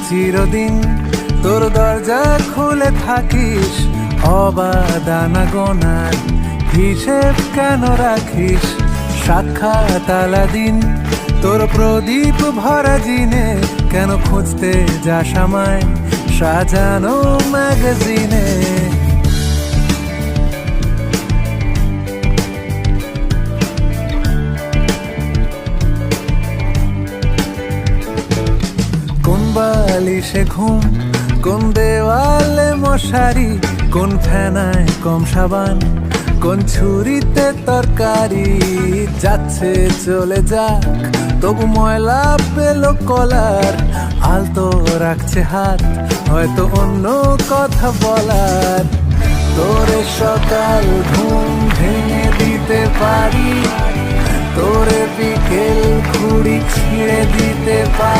চিরদিন তোর দরজা খুলে থাকিস অবাদানা গোনার হিসেব কেন রাখিস সাক্ষাৎ আলাদিন তোর প্রদীপ ভরা জিনে কেন খুঁজতে যাস আমায় সাজানো ম্যাগাজিনে কোন বালিশে ঘুম কোন দেওয়ালে মশারি কোন ফেনায় কম সাবান কোন ছুরিতে তরকারি যাচ্ছে চলে যাক তবু ময়লা পেল কলার আলতো রাখছে হাত হয়তো অন্য কথা বলার তোরে সকাল ঘুম ভেঙে দিতে পারি তোরে বিকেল ঘুড়ি ছিঁড়ে দিতে পারি